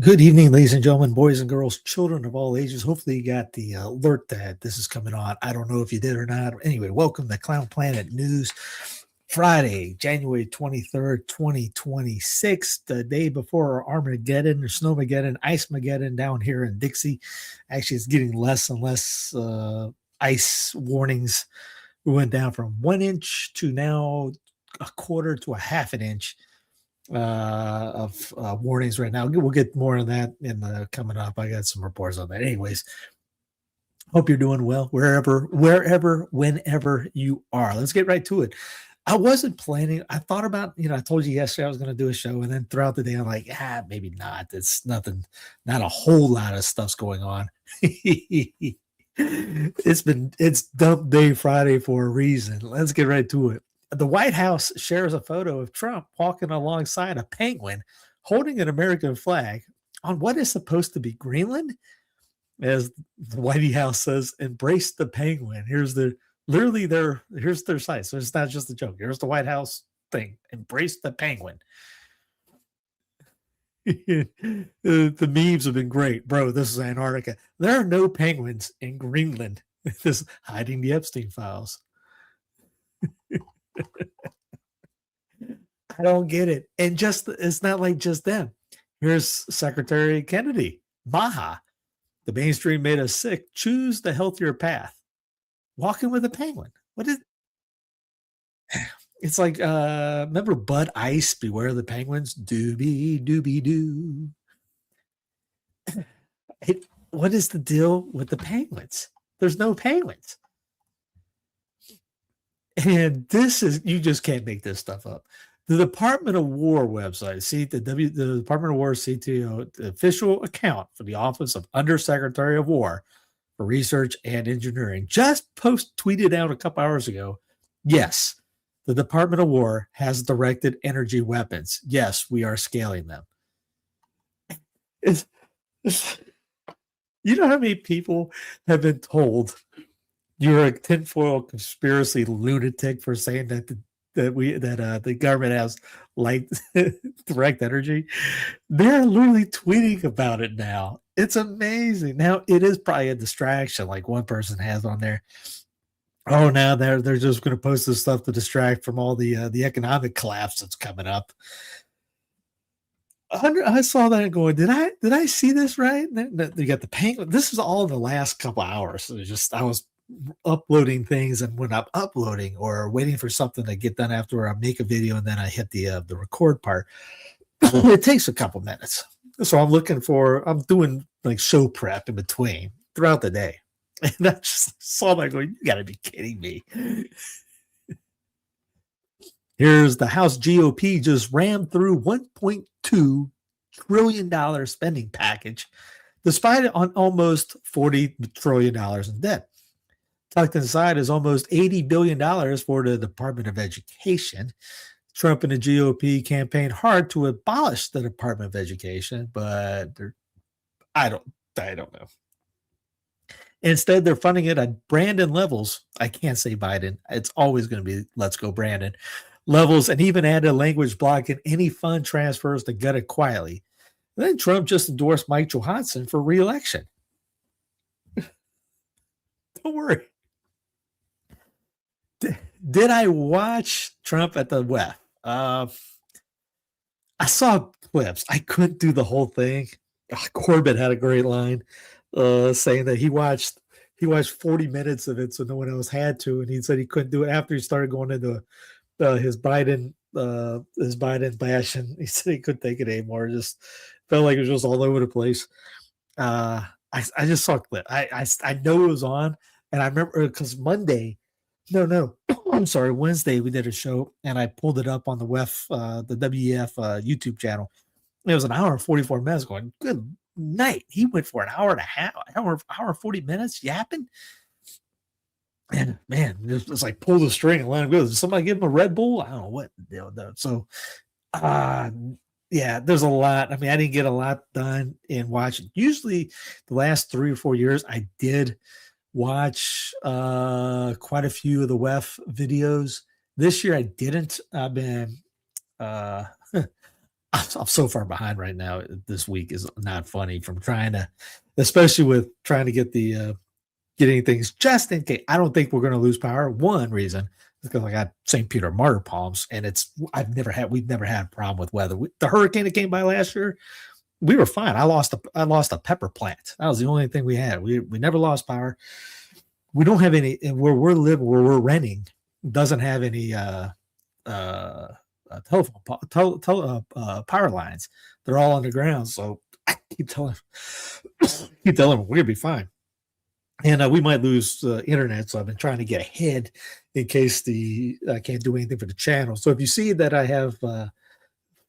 Good evening, ladies and gentlemen, boys and girls, children of all ages. Hopefully you got the alert that this is coming on. I don't know if you did or not. Anyway, welcome to Clown Planet News, Friday, January 23rd, 2026, the day before Armageddon or Snowmageddon, Ice-mageddon down here in Dixie. Actually, it's getting less and less ice warnings. We went down from 1 inch to now a quarter to a half an inch of warnings right now. We'll get more on that in the coming up. I got some reports on that. Anyways, hope you're doing well wherever, whenever you are. Let's get right to it. I wasn't planning. I thought about, I told you yesterday I was going to do a show, and then throughout the day I'm like, maybe not. It's nothing, not a whole lot of stuff's going on. It's dump day Friday for a reason. Let's get right to it. The White House shares a photo of Trump walking alongside a penguin holding an American flag on what is supposed to be Greenland. As the White House says, embrace the penguin. Here's their site. So it's not just a joke. Here's the White House thing. Embrace the penguin. The memes have been great. Bro, this is Antarctica. There are no penguins in Greenland. This hiding the Epstein files. I don't get it. And it's not like just them. Here's Secretary Kennedy. Baja. The mainstream made us sick. Choose the healthier path. Walking with a penguin. What is it's like remember Bud Ice, Beware the Penguins? Doobie doobie doo. What is the deal with the penguins? There's no penguins. And this is, you just can't make this stuff up. The Department of War website, the Department of War CTO, the official account for the Office of Undersecretary of War for Research and Engineering, just tweeted out a couple hours ago, yes, the Department of War has directed energy weapons. Yes, we are scaling them. You know how many people have been told you're a tinfoil conspiracy lunatic for saying that the government has light direct energy? They're literally tweeting about it now. It's amazing. Now it is probably a distraction, like one person has on there. Oh, now they're just going to post this stuff to distract from all the economic collapse that's coming up. I saw that and going, did I see this right? You got the penguin. This is all in the last couple hours. So I was uploading things, and when I'm uploading or waiting for something to get done after I make a video and then I hit the record part, it takes a couple minutes. So I'm doing like show prep in between throughout the day. And I just saw that going, you gotta be kidding me. Here's the House GOP just rammed through $1.2 trillion spending package, despite it on almost $40 trillion in debt. Tucked inside is almost $80 billion for the Department of Education. Trump and the GOP campaigned hard to abolish the Department of Education, but I don't know. Instead, they're funding it at Brandon levels. I can't say Biden. It's always going to be let's go Brandon levels, and even added a language blocking any fund transfers to gut it quietly. And then Trump just endorsed Mike Johansson for re-election. Don't worry. Did I watch Trump at the WEF? I saw clips. I couldn't do the whole thing. Corbett had a great line saying that he watched 40 minutes of it, so no one else had to, and he said he couldn't do it after he started going into his Biden bash, and he said he couldn't take it anymore. It just felt like it was just all over the place. I just saw a clip. I know it was on, and I remember because Wednesday we did a show, and I pulled it up on the WEF, the WEF YouTube channel. It was an hour and 44 minutes going, good night. He went for an hour and a half, hour and 40 minutes yapping. And man, it was like pull the string and let him go. Did somebody give him a Red Bull? I don't know what the deal though. So yeah, there's a lot. I mean, I didn't get a lot done in watching. Usually the last 3 or 4 years, I did watch quite a few of the WEF videos. This year I didn't. I've been I'm so far behind right now. This week is not funny from trying to, especially with trying to get the getting things just in case. I don't think we're going to lose power. One reason is because I got St. Peter Martyr palms, and we've never had a problem with weather. The hurricane that came by last year, we were fine. I lost a pepper plant. That was the only thing we had. We never lost power. We don't have any where we're renting doesn't have any telephone power lines. They're all underground. So I keep telling them we're gonna be fine. And we might lose internet, so I've been trying to get ahead in case I can't do anything for the channel. So if you see that I have 10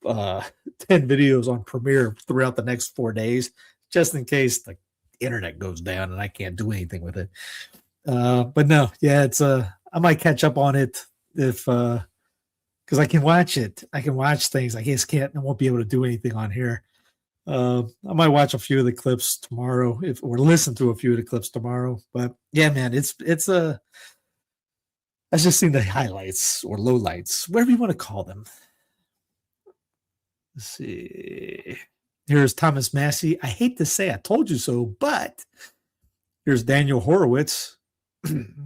videos on Premiere throughout the next 4 days, just in case the internet goes down and I can't do anything with it. But no, yeah, it's I might catch up on it if because I can watch it. I can watch things. I just I won't be able to do anything on here. I might watch a few of the clips tomorrow or listen to a few of the clips tomorrow. But yeah, man, it's I just seen the highlights or lowlights, whatever you want to call them. Let's see. Here's Thomas Massie. I hate to say I told you so, but here's Daniel Horowitz. You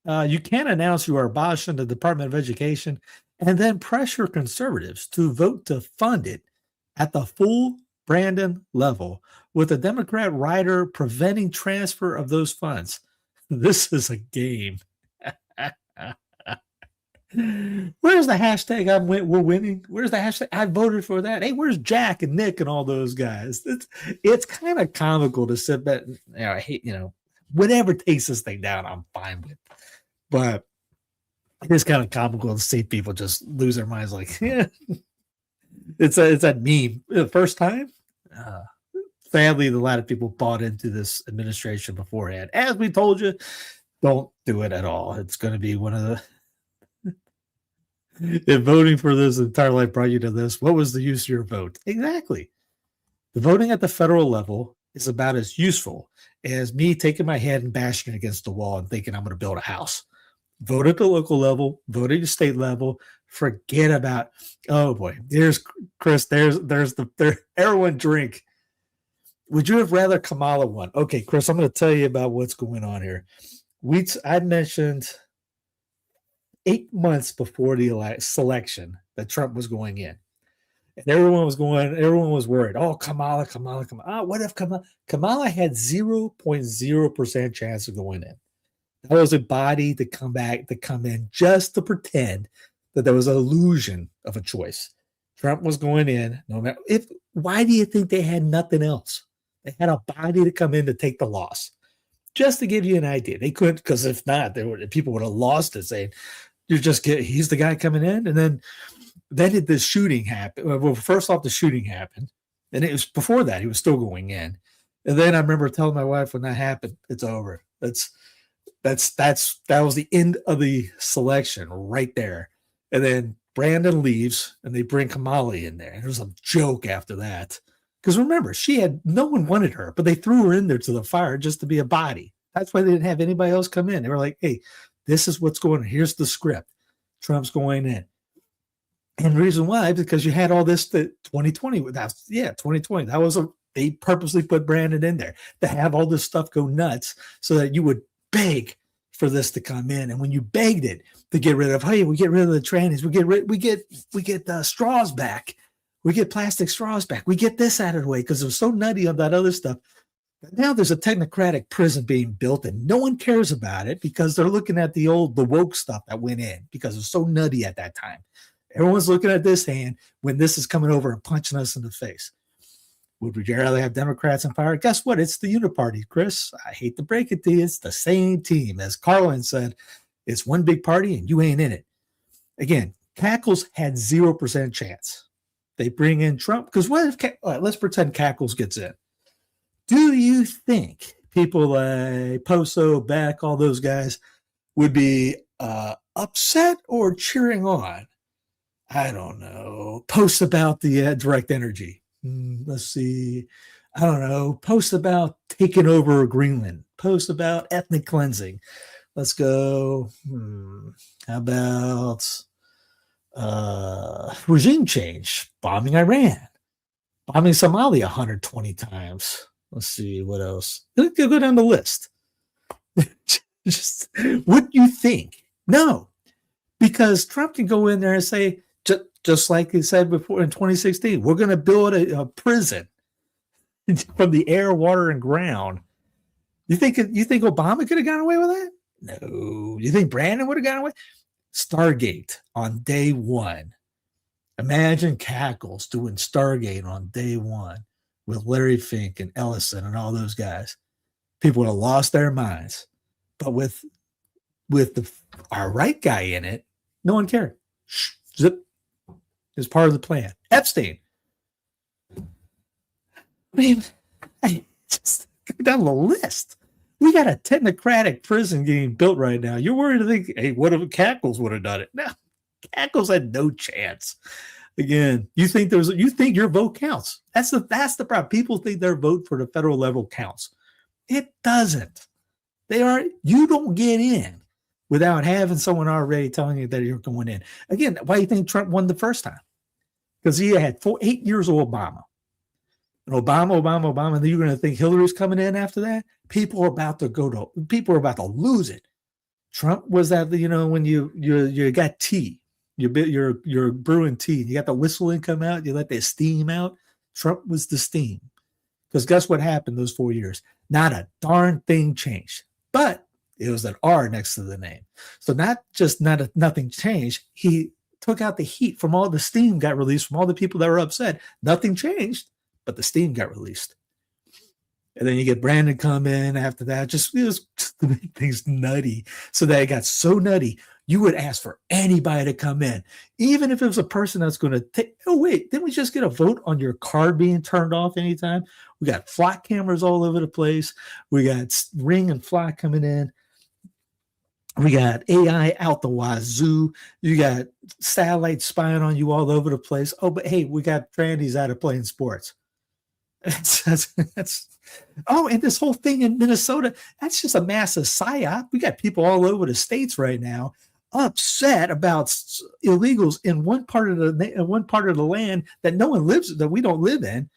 can't announce you are abolishing the Department of Education and then pressure conservatives to vote to fund it at the full Brandon level, with a Democrat rider preventing transfer of those funds. This is a game. Where's the hashtag we're winning? Where's the hashtag I voted for that? Hey, where's Jack and Nick and all those guys? It's kind of comical to sit back. I hate, whatever takes this thing down, I'm fine with. But it's kind of comical to see people just lose their minds like, yeah. It's that meme. The first time, sadly, a lot of people bought into this administration beforehand. As we told you, don't do it at all. It's going to be one of the. If voting for this entire life brought you to this, what was the use of your vote? Exactly. The voting at the federal level is about as useful as me taking my head and bashing it against the wall and thinking I'm going to build a house. Vote at the local level, vote at the state level. Forget about, oh boy, there's Chris, there's everyone drink. Would you have rather Kamala won? Okay, Chris, I'm going to tell you about what's going on here. I mentioned 8 months before the selection that Trump was going in. And everyone was worried. Oh, Kamala. What if Kamala had 0.0% chance of going in? That was a body to come in just to pretend that there was an illusion of a choice. Trump was going in. No matter why do you think they had nothing else? They had a body to come in to take the loss. Just to give you an idea, they couldn't, because if not, people would have lost it, saying he's the guy coming in. And then did the shooting happen? Well, first off, the shooting happened, and it was before that he was still going in. And then I remember telling my wife when that happened, it's over. That was the end of the selection right there. And then Brandon leaves, and they bring Kamala in there. And there's a joke after that. Because remember, no one wanted her, but they threw her in there to the fire just to be a body. That's why they didn't have anybody else come in. They were like, hey, this is what's going on. Here's the script. Trump's going in. And the reason why, because you had all this 2020. 2020. They purposely put Brandon in there to have all this stuff go nuts so that you would beg for this to come in. And when you begged it to get rid of, hey, we get rid of the trannies, we get the straws back. We get plastic straws back. We get this out of the way because it was so nutty on that other stuff. But now there's a technocratic prison being built and no one cares about it because they're looking at the woke stuff that went in because it was so nutty at that time. Everyone's looking at this hand when this is coming over and punching us in the face. Would we rather have Democrats in power? Guess what? It's the uniparty, Chris. I hate to break it to you. It's the same team. As Carlin said, it's one big party and you ain't in it. Again, Cackles had 0% chance. They bring in Trump because what if let's pretend Cackles gets in. Do you think people like Poso, Beck, all those guys would be upset or cheering on? I don't know. Post about the direct energy. Let's see. I don't know. Post about taking over Greenland. Post about ethnic cleansing. Let's go. How about regime change, bombing Iran, bombing Somalia 120 times. Let's see what else. Go down the list. Just what you think? No, because Trump can go in there and say, just like he said before in 2016, we're going to build a prison from the air, water, and ground. You think Obama could have gotten away with that? No. You think Brandon would have gotten away? Stargate on day one. Imagine Cackles doing Stargate on day one with Larry Fink and Ellison and all those guys. People would have lost their minds. But with our right guy in it, no one cared. Zip. Is part of the plan. Epstein. I mean, just go down the list. We got a technocratic prison getting built right now. You're worried to think, hey, what if Cackles would have done it? No, Cackles had no chance. Again, you think your vote counts. That's the problem. People think their vote for the federal level counts. It doesn't. You don't get in without having someone already telling you that you're going in. Again, why do you think Trump won the first time? Because he had 8 years of Obama. And Obama, and then you're going to think Hillary's coming in after that? People are about to lose it. Trump was that, when you got tea, you're brewing tea, you got the whistling come out, you let the steam out. Trump was the steam. Because guess what happened those 4 years? Not a darn thing changed. But it was an R next to the name. So nothing changed. He took out the heat from all the steam got released from all the people that were upset. Nothing changed, but the steam got released. And then you get Brandon come in after that. It was to make things nutty. So that it got so nutty, you would ask for anybody to come in. Even if it was a person that's going to take, oh, wait, didn't we just get a vote on your car being turned off anytime? We got flock cameras all over the place. We got Ring and Flock coming in. We got AI out the wazoo. You got satellites spying on you all over the place. Oh, but hey, we got trannies out of playing sports. And this whole thing in Minnesota, that's just a massive psyop. We got people all over the states right now upset about illegals in one part of the land that no one lives, that we don't live in.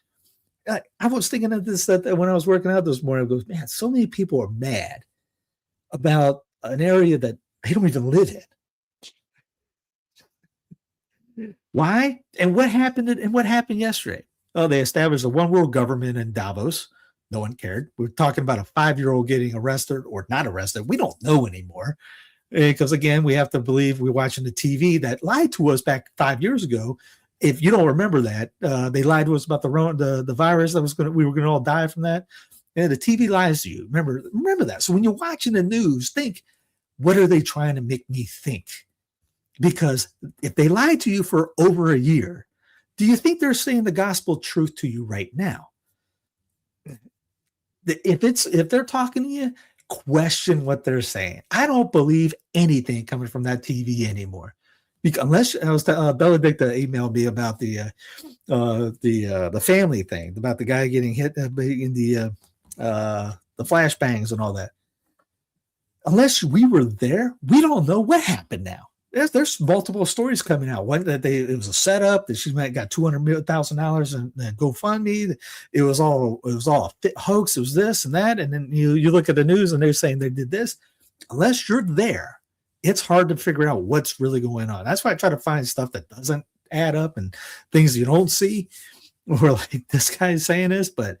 I was thinking of this that when I was working out this morning, I goes, man, so many people are mad about an area that they don't even live in. Why? And what happened? And what happened yesterday? Oh, they established a one world government in Davos. No one cared. We're talking about a 5-year-old getting arrested or not arrested. We don't know anymore. Because again, we have to believe we're watching the TV that lied to us back 5 years ago. If you don't remember that, they lied to us about the virus that we were going to all die from that. And the TV lies to you. Remember that. So when you're watching the news, think, what are they trying to make me think? Because if they lied to you for over a year, do you think they're saying the gospel truth to you right now? If they're talking to you, question what they're saying. I don't believe anything coming from that TV anymore. Unless Benedicta emailed me about the family thing, about the guy getting hit in the flashbangs and all that. Unless we were there, we don't know what happened now. There's multiple stories coming out. One that it was a setup, that she got $200,000 in GoFundMe. It was all a hoax. It was this and that. And then you look at the news and they're saying they did this. Unless you're there, it's hard to figure out what's really going on. That's why I try to find stuff that doesn't add up and things you don't see. Or like this guy is saying this, but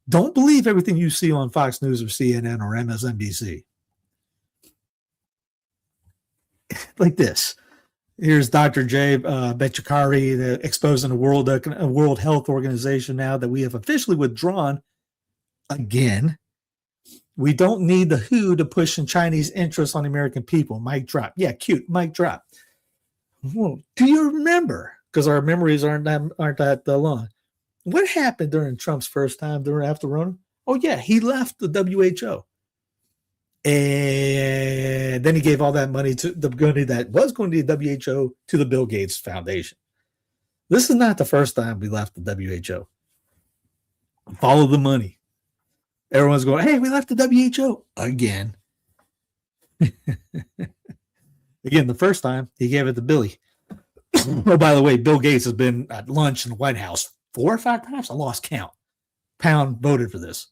don't believe everything you see on Fox News or CNN or MSNBC. Like this. Here's Dr. Jay Bechikari exposing the World Health Organization now that we have officially withdrawn again. We don't need the WHO to push in Chinese interests on the American people. Mic drop. Yeah, cute. Mic drop. Well, do you remember? Because our memories aren't that long. What happened during Trump's first time after Rona? Oh, yeah, he left the WHO. And then he gave all that money to the money that was going to the WHO to the Bill Gates Foundation. This is not the first time we left the WHO. Follow the money. Everyone's going, hey, we left the WHO again. Again, the first time he gave it to Billy. Oh, by the way, Bill Gates has been at lunch in the White House 4 or 5 times. I lost count. Pound voted for this.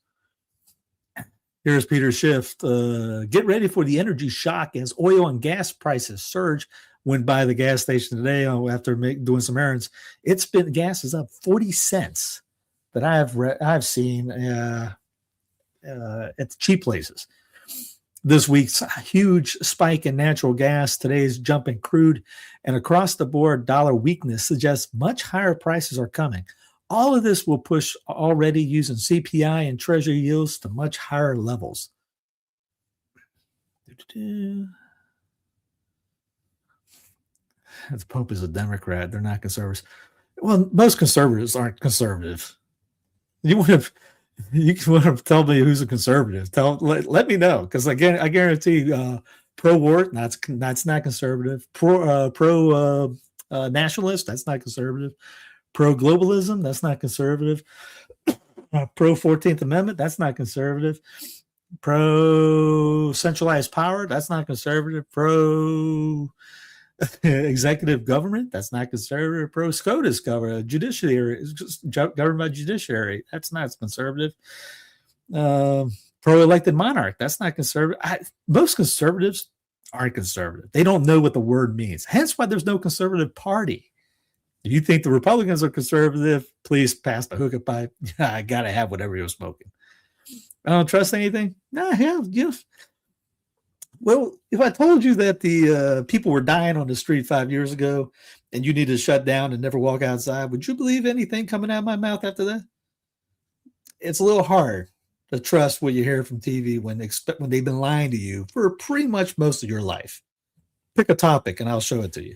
Here's Peter Schiff. Get ready for the energy shock as oil and gas prices surge. Went by the gas station today after doing some errands. Gas is up 40 cents that I've seen at the cheap places. This week's huge spike in natural gas, today's jump in crude, and across the board dollar weakness suggests much higher prices are coming. All of this will push already using CPI and treasury yields to much higher levels. The Pope is a Democrat. They're not conservatives. Well, most conservatives aren't conservative. You want to tell me who's a conservative? Let me know, because I guarantee pro-war, that's not conservative. Pro nationalist, that's not conservative. Pro-globalism, that's not conservative. Pro-14th Amendment, that's not conservative. Pro-centralized power, that's not conservative. Pro-executive government, that's not conservative. Pro-SCOTUS judiciary, governed by judiciary, that's not conservative. Pro-elected monarch, that's not conservative. Most conservatives aren't conservative. They don't know what the word means. Hence why there's no conservative party. If you think the Republicans are conservative, please pass the hookah pipe. I got to have whatever you're smoking. I don't trust anything? Nah, hell, well, if I told you that the people were dying on the street 5 years ago and you need to shut down and never walk outside, would you believe anything coming out of my mouth after that? It's a little hard to trust what you hear from TV when they've been lying to you for pretty much most of your life. Pick a topic and I'll show it to you.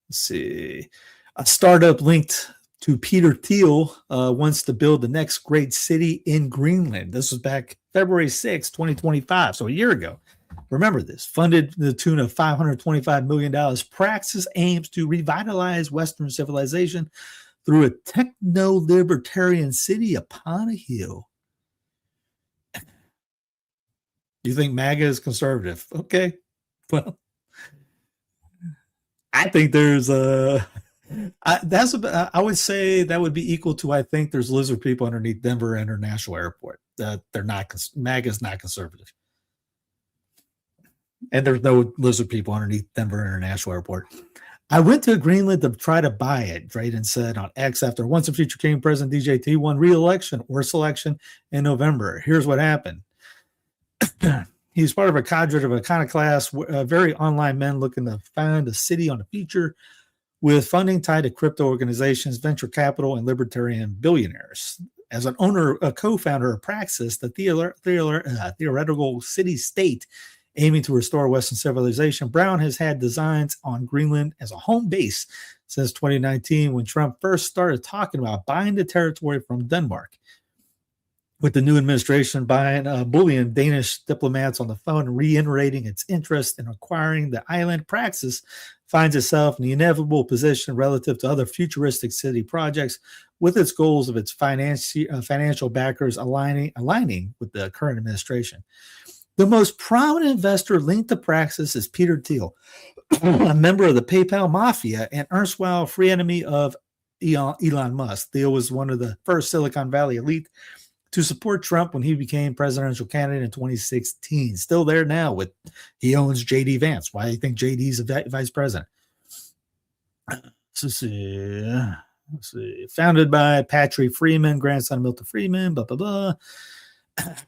Let's see. A startup linked to Peter Thiel wants to build the next great city in Greenland. This was back February 6, 2025, so a year ago. Remember this. Funded to the tune of $525 million, Praxis aims to revitalize Western civilization through a techno-libertarian city upon a hill. You think MAGA is conservative? Okay. Well, I think there's I would say that would be equal to, I think there's lizard people underneath Denver International Airport. They're not, MAGA is not conservative. And there's no lizard people underneath Denver International Airport. I went to Greenland to try to buy it, Drayden said on X after once and future King President DJT won re-election or selection in November. Here's what happened. He's part of a cadre of iconoclast, very online men looking to find a city on the future with funding tied to crypto organizations, venture capital, and libertarian billionaires. As a co-founder of Praxis, the theoretical city-state aiming to restore Western civilization, Brown has had designs on Greenland as a home base since 2019 when Trump first started talking about buying the territory from Denmark. With the new administration bullying Danish diplomats on the phone and reiterating its interest in acquiring the island, Praxis finds itself in the inevitable position relative to other futuristic city projects with its goals of its financial backers aligning with the current administration. The most prominent investor linked to Praxis is Peter Thiel, a member of the PayPal mafia and erstwhile free enemy of Elon Musk. Thiel was one of the first Silicon Valley elite to support Trump when he became presidential candidate in 2016. Still there now he owns JD Vance. Why do you think JD's a vice president? Let's see. Founded by Patrick Freeman, grandson of Milton Freeman, blah, blah, blah.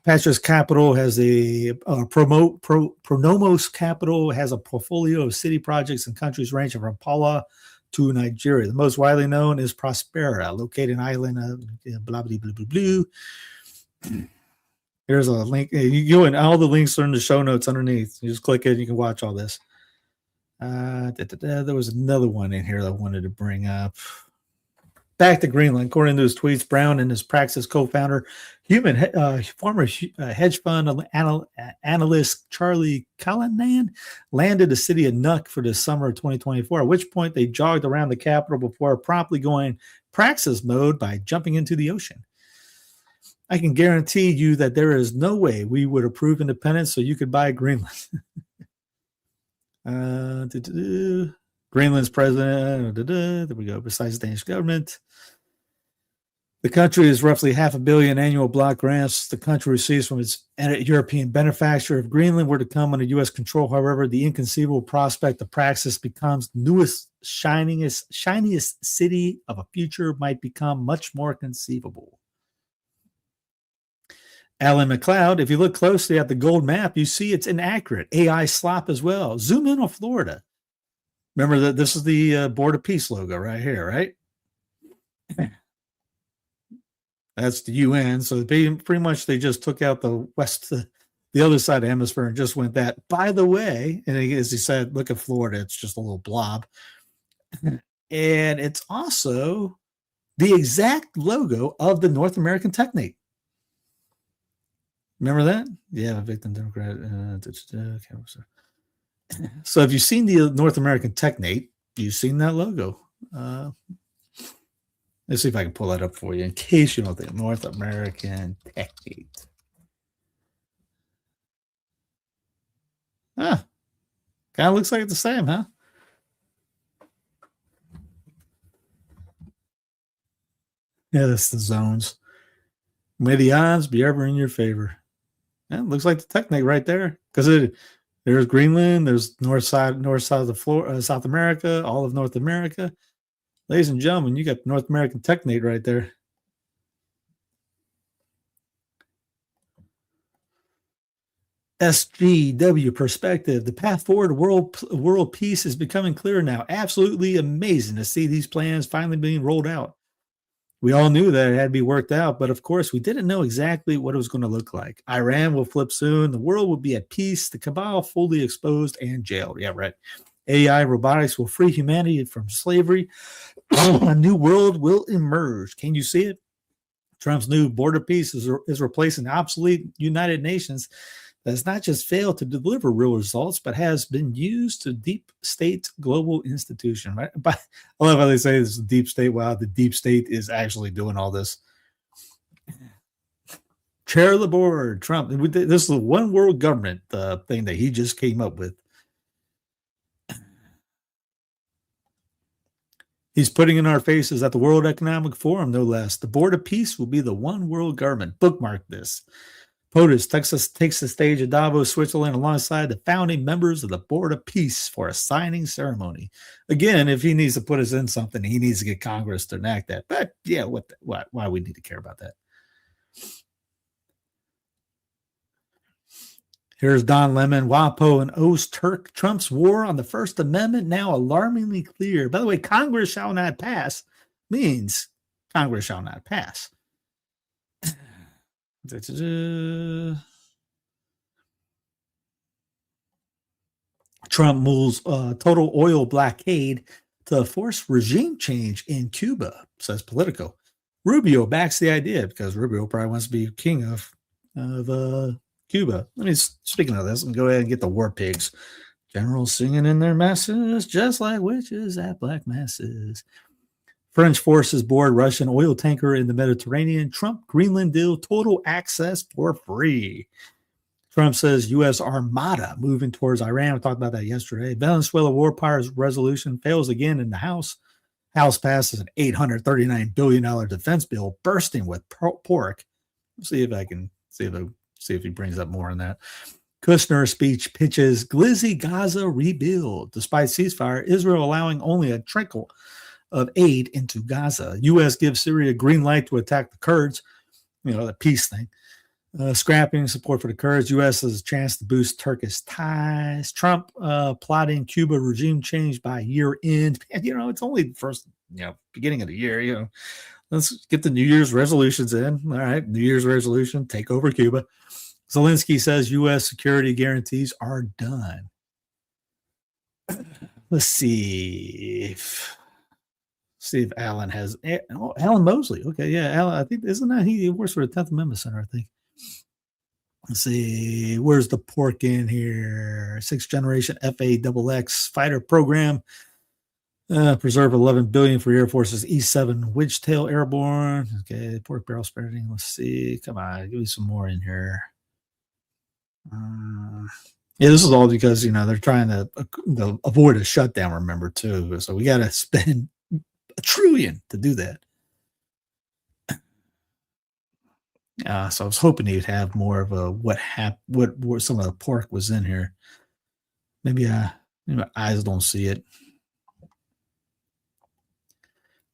Patrick's Capital has a Pronomos Capital has a portfolio of city projects in countries ranging from Palau to Nigeria. The most widely known is Prospera, located in island of blah, blah, blah, blah, blah. Here's a link. You and all the links are in the show notes underneath. You just click it and you can watch all this. There was another one in here that I wanted to bring up. Back to Greenland. According to his tweets, Brown and his Praxis co-founder, former hedge fund analyst Charlie Callanan landed the city of Nuuk for the summer of 2024, at which point they jogged around the capital before promptly going Praxis mode by jumping into the ocean. I can guarantee you that there is no way we would approve independence so you could buy Greenland. Greenland's president. There we go. Besides the Danish government. The country is roughly $500 million annual block grants the country receives from its European benefactor. If Greenland were to come under U.S. control, however, the inconceivable prospect of Praxis becomes the newest, shiniest city of a future might become much more conceivable. Alan McLeod, if you look closely at the gold map, you see it's inaccurate. AI slop as well. Zoom in on Florida. Remember that this is the Board of Peace logo right here, right? That's the UN. So pretty much they just took out the the other side of the hemisphere and just went that. By the way, and as he said, look at Florida. It's just a little blob. And it's also the exact logo of the North American Technate. Remember that? Yeah, victim Democrat. So if you've seen the North American Technate, you've seen that logo. Let's see if I can pull that up for you in case you don't think North American Technate. Kind of looks like it's the same, huh? Yeah, that's the zones. May the odds be ever in your favor. Yeah, it looks like the Technate right there, because there's Greenland, there's north side of South America, all of North America. Ladies and gentlemen, you got the North American Technate right there. SGW perspective. The path forward to world peace is becoming clearer now. Absolutely amazing to see these plans finally being rolled out. We all knew that it had to be worked out, but of course, we didn't know exactly what it was going to look like. Iran will flip soon. The world will be at peace. The cabal fully exposed and jailed. Yeah, right. AI robotics will free humanity from slavery. A new world will emerge. Can you see it? Trump's new border peace is replacing the obsolete United Nations that has not just failed to deliver real results, but has been used to deep state global institution. Right? But I love how they say this is deep state. Wow, the deep state is actually doing all this. Chair of the board, Trump. This is the one world government thing that he just came up with. He's putting in our faces at the World Economic Forum, no less. The Board of Peace will be the one world government. Bookmark this. POTUS, Texas, takes the stage at Davos, Switzerland, alongside the founding members of the Board of Peace for a signing ceremony. Again, if he needs to put us in something, he needs to get Congress to enact that. But yeah, why do we need to care about that? Here's Don Lemon, WAPO, and Oz-Turk. Trump's war on the First Amendment now alarmingly clear. By the way, Congress shall not pass means Congress shall not pass. Trump moves total oil blockade to force regime change in Cuba, says Politico. Rubio backs the idea because Rubio probably wants to be king of Cuba. Speaking of this, let me go ahead and get the war pigs. Generals singing in their masses, just like witches at black masses. French forces board Russian oil tanker in the Mediterranean. Trump Greenland deal, total access for free. Trump says U.S. Armada moving towards Iran. We talked about that yesterday. Venezuela war powers resolution fails again in the House. House passes an $839 billion defense bill bursting with pork. Let's see if I can see if he brings up more on that. Kushner speech pitches glizzy Gaza rebuild. Despite ceasefire, Israel allowing only a trickle of aid into Gaza. U.S. gives Syria green light to attack the Kurds. The peace thing. Scrapping support for the Kurds. U.S. has a chance to boost Turkish ties. Trump plotting Cuba regime change by year end. It's only the first, beginning of the year. Let's get the New Year's resolutions in. All right, New Year's resolution, take over Cuba. Zelensky says U.S. security guarantees are done. Let's see if Alan has Alan Mosley. Okay, yeah, Alan. I think isn't that he works for the 10th Amendment Center? I think. Let's see, where's the pork in here? 6th generation FAXX fighter program. Preserve $11 billion for Air Force's E-7 Wedgetail Airborne. Okay, pork barrel spreading. Let's see. Come on, give me some more in here. Yeah, this is all because they're trying to avoid a shutdown. Remember too, so we got to spend $1 trillion to do that. So I was hoping he'd have more of a what some of the pork was in here. Maybe my eyes don't see it.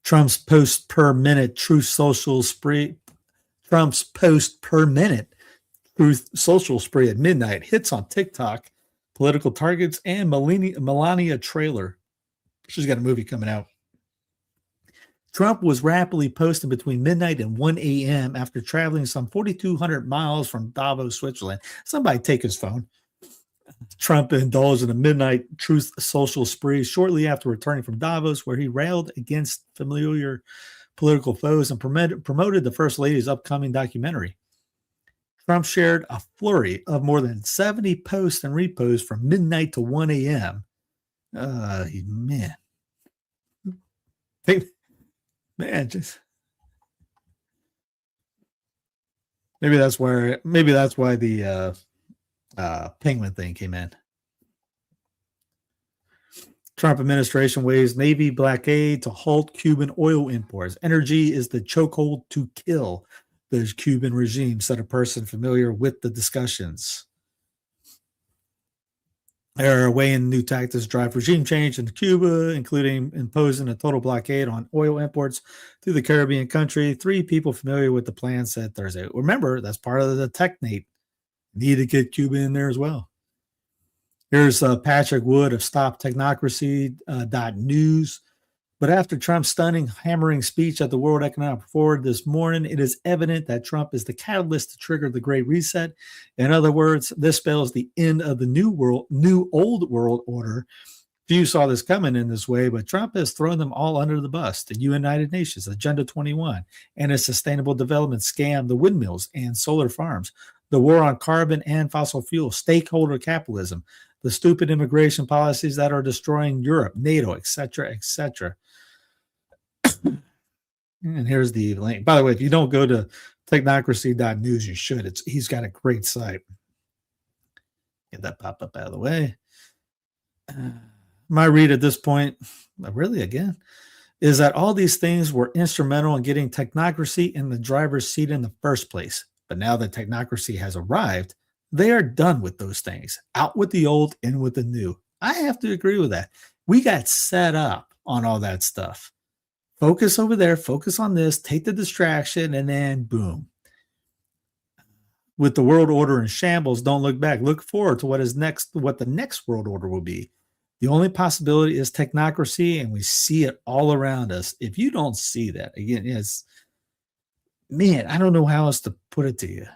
Trump's post per minute truth social spree. Trump's post per minute truth social spree at midnight hits on TikTok, political targets, and Melania trailer. She's got a movie coming out. Trump was rapidly posting between midnight and 1 a.m. after traveling some 4,200 miles from Davos, Switzerland. Somebody take his phone. Trump indulged in a midnight truth social spree shortly after returning from Davos, where he railed against familiar political foes and promoted the First Lady's upcoming documentary. Trump shared a flurry of more than 70 posts and reposts from midnight to 1 a.m. Man. Man, just maybe that's why the penguin thing came in. Trump administration waives Navy blockade to halt Cuban oil imports. Energy is the chokehold to kill the Cuban regime, said a person familiar with the discussions. They're weighing new tactics to drive regime change in Cuba, including imposing a total blockade on oil imports through the Caribbean country. 3 people familiar with the plan said Thursday. Remember, that's part of the Technate. Need to get Cuba in there as well. Here's Patrick Wood of Stop Technocracy .news. But after Trump's stunning, hammering speech at the World Economic Forum this morning, it is evident that Trump is the catalyst to trigger the Great Reset. In other words, this spells the end of the new old world order. Few saw this coming in this way, but Trump has thrown them all under the bus. The United Nations, Agenda 21, and its sustainable development scam, the windmills and solar farms, the war on carbon and fossil fuels, stakeholder capitalism, the stupid immigration policies that are destroying Europe, NATO, etc., etc. And here's the link. By the way, if you don't go to technocracy.news, you should. He's got a great site. Get that pop up out of the way. My read at this point, really again, is that all these things were instrumental in getting technocracy in the driver's seat in the first place. But now that technocracy has arrived, they are done with those things. Out with the old, in with the new. I have to agree with that. We got set up on all that stuff. Focus over there, focus on this, take the distraction, and then boom. With the world order in shambles, don't look back. Look forward to what the next world order will be. The only possibility is technocracy, and we see it all around us. If you don't see that, again, I don't know how else to put it to you.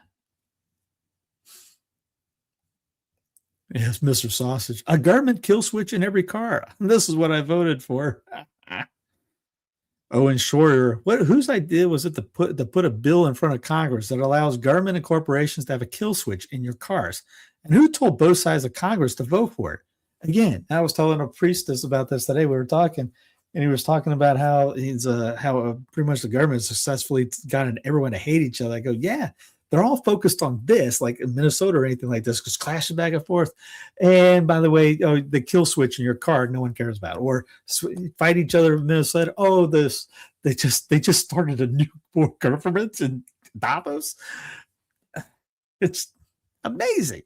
Yes, Mr. Sausage. A government kill switch in every car. This is what I voted for. Owen Schroyer, whose idea was it to put a bill in front of Congress that allows government and corporations to have a kill switch in your cars? And who told both sides of Congress to vote for it? Again, I was telling a priestess about this today. We were talking, and he was talking about how pretty much the government successfully gotten everyone to hate each other. I go, yeah, they're all focused on this, like in Minnesota or anything like this, just clashing back and forth. And by the way, the kill switch in your car, no one cares about, or fight each other in Minnesota. Oh, they just started a new government in Davos. It's amazing.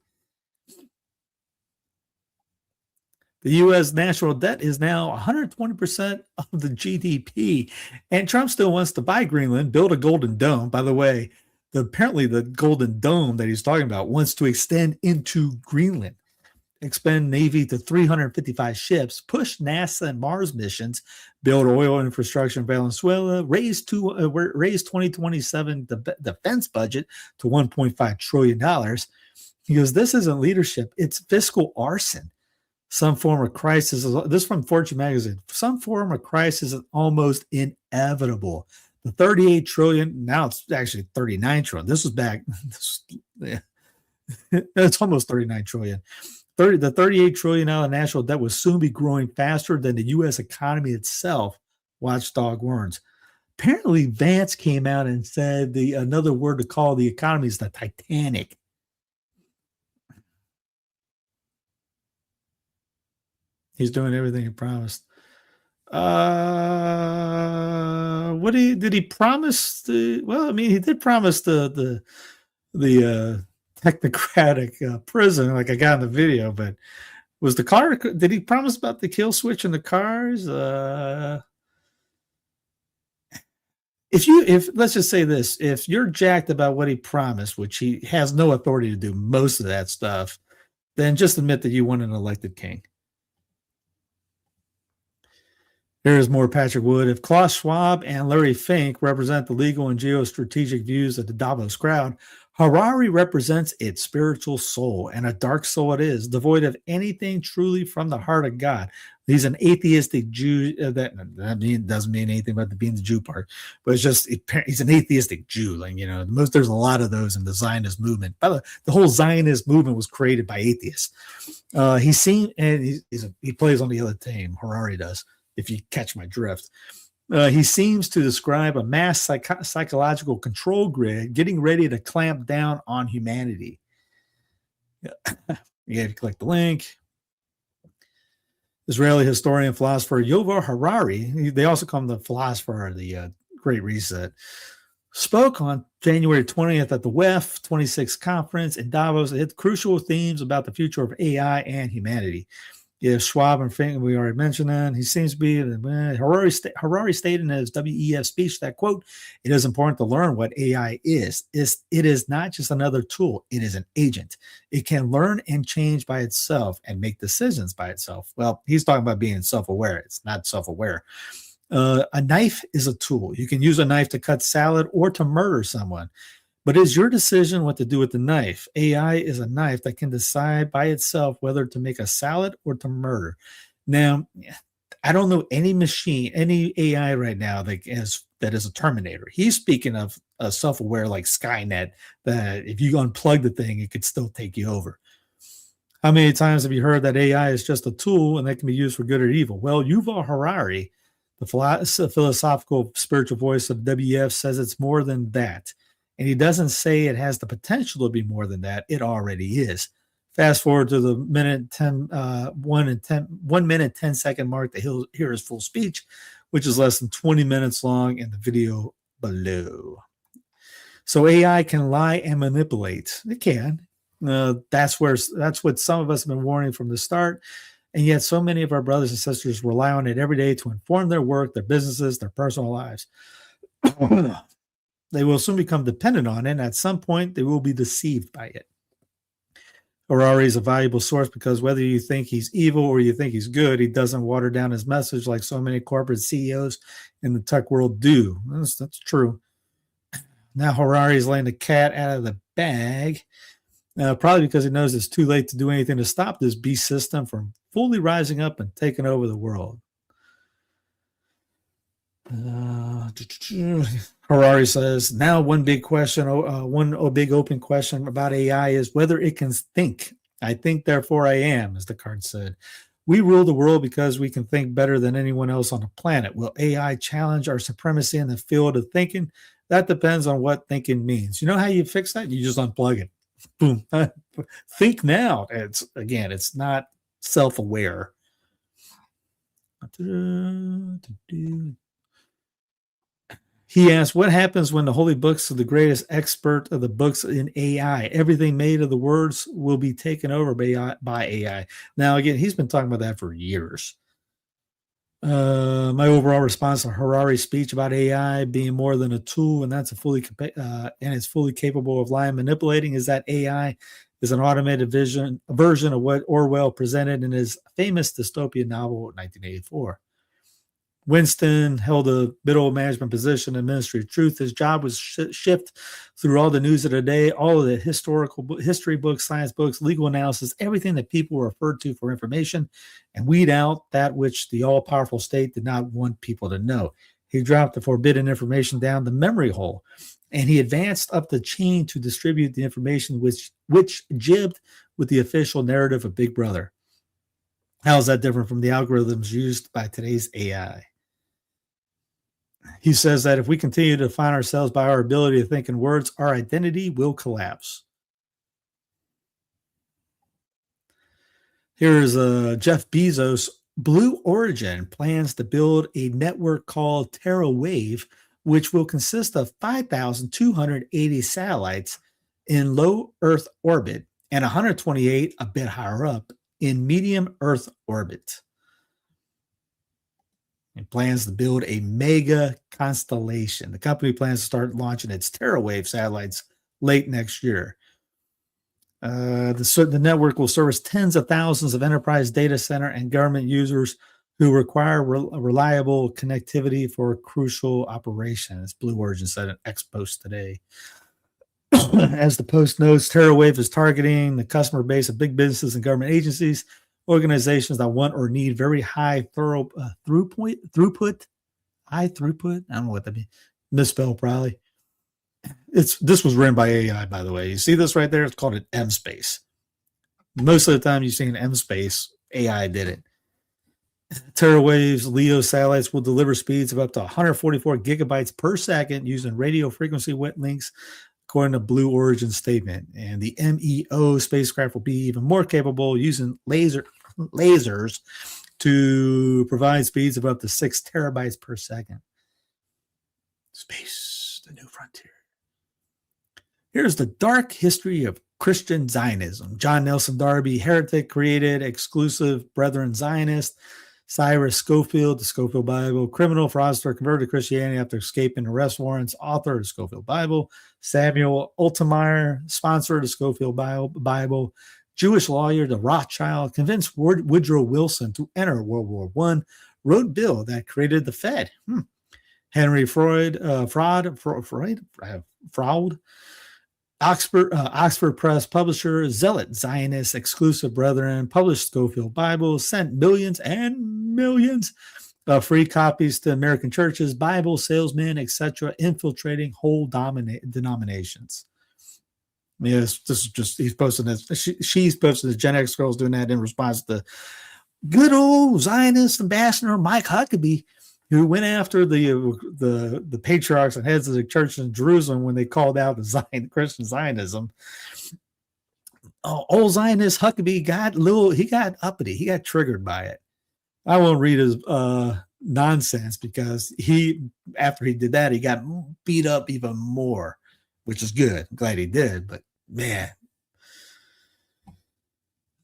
The U.S. national debt is now 120% of the GDP, and Trump still wants to buy Greenland, build a golden dome. By the way, apparently the golden dome that he's talking about wants to extend into Greenland, expand Navy to 355 ships, push NASA and Mars missions, build oil infrastructure in Venezuela, raise 2027 defense budget to $1.5 trillion. He goes, this isn't leadership, it's fiscal arson. Some form of crisis, this is from Fortune magazine, some form of crisis is almost inevitable. The 38 trillion, now it's actually 39 trillion. This was back, it's almost 39 trillion. The $38 trillion national debt will soon be growing faster than the U.S. economy itself, Watchdog warns. Apparently, Vance came out and said another word to call the economy is the Titanic. He's doing everything he promised. What did he promise? Well, I mean, he did promise the technocratic prison, like I got in the video. But was the car? Did he promise about the kill switch in the cars? If let's just say this, if you're jacked about what he promised, which he has no authority to do most of that stuff, then just admit that you want an elected king. There's more Patrick Wood. If Klaus Schwab and Larry Fink represent the legal and geostrategic views of the Davos crowd, Harari represents its spiritual soul, and a dark soul it is, devoid of anything truly from the heart of God. He's an atheistic Jew. That doesn't mean anything about the being the Jew part, but it's just he's an atheistic Jew. Like, you know, there's a lot of those in the Zionist movement. By the way, the whole Zionist movement was created by atheists. He plays on the other team. Harari does, if you catch my drift. He seems to describe a mass psychological control grid getting ready to clamp down on humanity. You have to click the link. Israeli historian philosopher Yuval Harari, they also call him the philosopher of the Great Reset, spoke on January 20th at the WEF 26th conference in Davos. It hit crucial themes about the future of AI and humanity. Yeah, Schwab and Fink, we already mentioned that. He seems to be, Harari stated in his WEF speech that, quote, it is important to learn what AI is. It is not just another tool. It is an agent. It can learn and change by itself and make decisions by itself. Well, he's talking about being self-aware. It's not self-aware. A knife is a tool. You can use a knife to cut salad or to murder someone. But it's your decision what to do with the knife. AI is a knife that can decide by itself whether to make a salad or to murder. Now, I don't know any machine, any AI right now that is a Terminator. He's speaking of a self-aware like Skynet, that if you unplug the thing, it could still take you over. How many times have you heard that AI is just a tool and that can be used for good or evil? Well, Yuval Harari, the philosophical spiritual voice of WEF, says it's more than that. And he doesn't say it has the potential to be more than that. It already is. Fast forward to the 1 minute, 10 second mark to hear his full speech, which is less than 20 minutes long in the video below. So AI can lie and manipulate. It can. That's what some of us have been warning from the start. And yet so many of our brothers and sisters rely on it every day to inform their work, their businesses, their personal lives. They will soon become dependent on it, and at some point, they will be deceived by it. Harari is a valuable source because whether you think he's evil or you think he's good, he doesn't water down his message like so many corporate CEOs in the tech world do. That's true. Now Harari is letting the cat out of the bag, probably because he knows it's too late to do anything to stop this beast system from fully rising up and taking over the world. Harari says, now one big question, one big open question about AI is whether it can think. I think, therefore I am, as the card said. We rule the world because we can think better than anyone else on the planet. Will AI challenge our supremacy in the field of thinking? That depends on what thinking means. You know how you fix that? You just unplug it. Boom. Think now. It's not self-aware. He asked, what happens when the holy books of the greatest expert of the books in AI? Everything made of the words will be taken over by AI. Now, again, he's been talking about that for years. My overall response to Harari's speech about AI being more than a tool, and it's fully capable of lying, manipulating, is that AI is an automated version of what Orwell presented in his famous dystopian novel, 1984. Winston held a middle management position in Ministry of Truth. His job was shift through all the news of the day, all of the history books, science books, legal analysis, everything that people were referred to for information, and weed out that which the all-powerful state did not want people to know. He dropped the forbidden information down the memory hole, and he advanced up the chain to distribute the information which jibbed with the official narrative of Big Brother. How is that different from the algorithms used by today's AI? He says that if we continue to define ourselves by our ability to think in words, our identity will collapse. Here is Jeff Bezos Blue Origin plans to build a network called TerraWave, which will consist of 5,280 satellites in low Earth orbit and 128 a bit higher up in medium Earth orbit. It plans to build a mega constellation. The company plans to start launching its TerraWave satellites late next year. The network will service tens of thousands of enterprise data center and government users who require reliable connectivity for crucial operations. Blue Origin said in X post today. As the post notes, TerraWave is targeting the customer base of big businesses and government agencies, organizations that want or need very high throughput. I don't know what that means. Misspelled probably. This was written by AI, by the way. You see this right there? It's called an M space. Most of the time you see an M space, AI did it. TerraWave's LEO satellites will deliver speeds of up to 144 gigabytes per second using radio frequency wet links, according to Blue Origin's statement. And the MEO spacecraft will be even more capable using lasers to provide speeds of up to 6 terabytes per second. Space, the new frontier. Here's the dark history of Christian Zionism. John Nelson Darby, heretic, created exclusive Brethren Zionist. Cyrus Scofield, the Scofield Bible. Criminal, fraudster, converted to Christianity after escaping arrest warrants. Author of the Scofield Bible. Samuel Altemeyer, sponsor of the Scofield Bible. Jewish lawyer, the Rothschild. Convinced Woodrow Wilson to enter World War I. Wrote bill that created the Fed. Henry Fraud. Oxford Press publisher, zealot, Zionist, exclusive brethren, published Scofield Bible, sent millions and millions of free copies to American churches, Bible salesmen, etc., infiltrating whole denominations. Yes, this is just, he's posting this. She's posting this. Gen X girls doing that in response to good old Zionist ambassador Mike Huckabee, who went after the patriarchs and heads of the church in Jerusalem when they called out the Christian Zionism. Old Zionist Huckabee got uppity. He got triggered by it. I won't read his nonsense because after he did that, he got beat up even more, which is good. I'm glad he did, but man.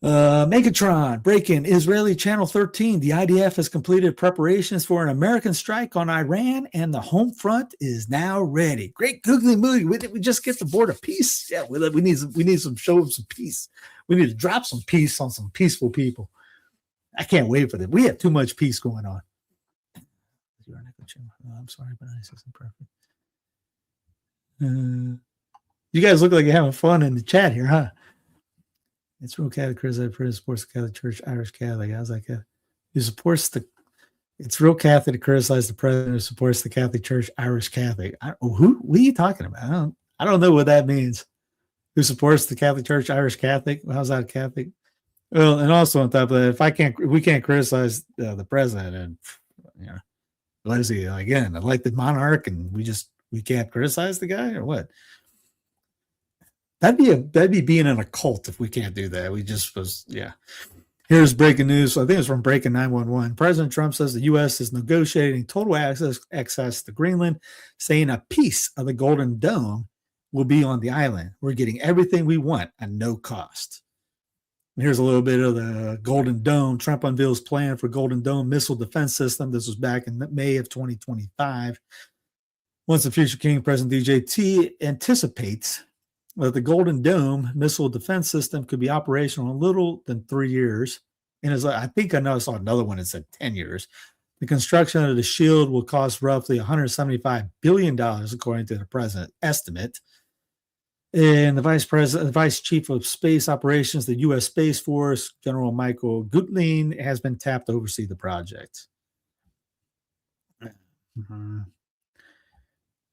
Megatron, break-in, Israeli Channel 13. The IDF has completed preparations for an American strike on Iran, and the home front is now ready. Great googly movie. We just get the board of peace. Yeah, we need some show of some peace. We need to drop some peace on some peaceful people. I can't wait for that. We have too much peace going on. I'm sorry, but I said something perfect. You guys look like you're having fun in the chat here, huh? It's real Catholic criticize president supports the Catholic Church, Irish Catholic. I was like, it's real Catholic to criticize the president who supports the Catholic Church, Irish Catholic. What are you talking about? I don't know what that means. Who supports the Catholic Church, Irish Catholic? How's that Catholic? Well, and also on top of that, if we can't criticize the president, and what is he again, elected monarch, and we can't criticize the guy or what? That'd be being in a cult if we can't do that. Here's breaking news. I think it's from Breaking 911. President Trump says the U.S. is negotiating total access to Greenland, saying a piece of the Golden Dome will be on the island. We're getting everything we want at no cost. And here's a little bit of the Golden Dome. Trump unveils plan for Golden Dome missile defense system. This was back in May of 2025. Once the future king, President DJT, anticipates that the Golden Dome missile defense system could be operational in little than 3 years. And I saw another one that said 10 years. The construction of the shield will cost roughly $175 billion, according to the president's estimate. And the vice chief of space operations, the U.S. Space Force, General Michael Gutlein, has been tapped to oversee the project.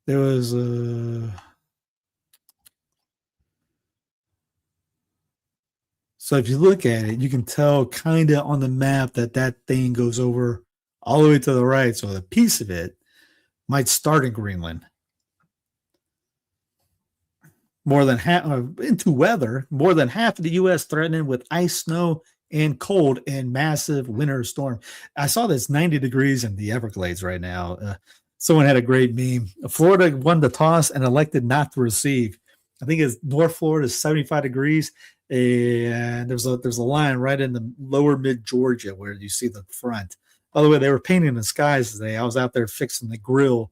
There was So if you look at it, you can tell kind of on the map that thing goes over all the way to the right. So a piece of it might start in Greenland. More than half into weather, more than half of the U.S. threatened with ice, snow, and cold and massive winter storm. I saw this 90 degrees in the Everglades right now. Someone had a great meme. Florida won the toss and elected not to receive. I think it's North Florida is 75 degrees, and there's a line right in the lower mid Georgia where you see the front. By the way, they were painting the skies today. I was out there fixing the grill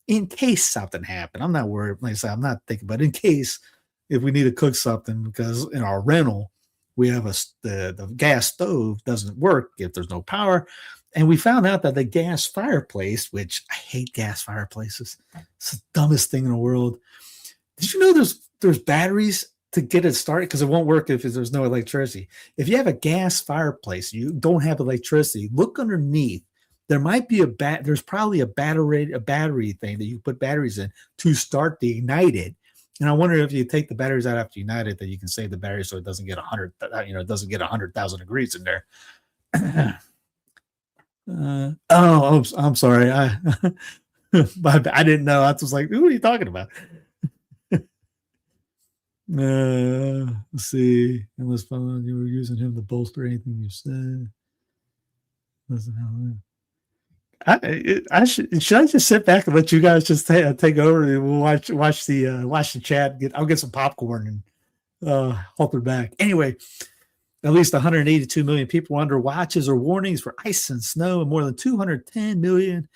in case something happened. I'm not worried. Like I said, I'm not thinking, but in case if we need to cook something, because in our rental we have the gas stove doesn't work if there's no power. And we found out that the gas fireplace, which I hate gas fireplaces, it's the dumbest thing in the world. Did you know there's batteries to get it started? Because it won't work if there's no electricity. If you have a gas fireplace, you don't have electricity, look underneath. There might be there's probably a battery thing that you put batteries in to start the ignited. And I wonder if you take the batteries out after you ignite it, that you can save the battery so it doesn't get 100,000 degrees in there. I'm sorry. I didn't know. I was like, who are you talking about? Let's see. Unless you were using him to bolster anything you said. Should I just sit back and let you guys just take over and we'll watch the chat? I'll get some popcorn and halter back. Anyway, at least 182 million people under watches or warnings for ice and snow, and more than 210 million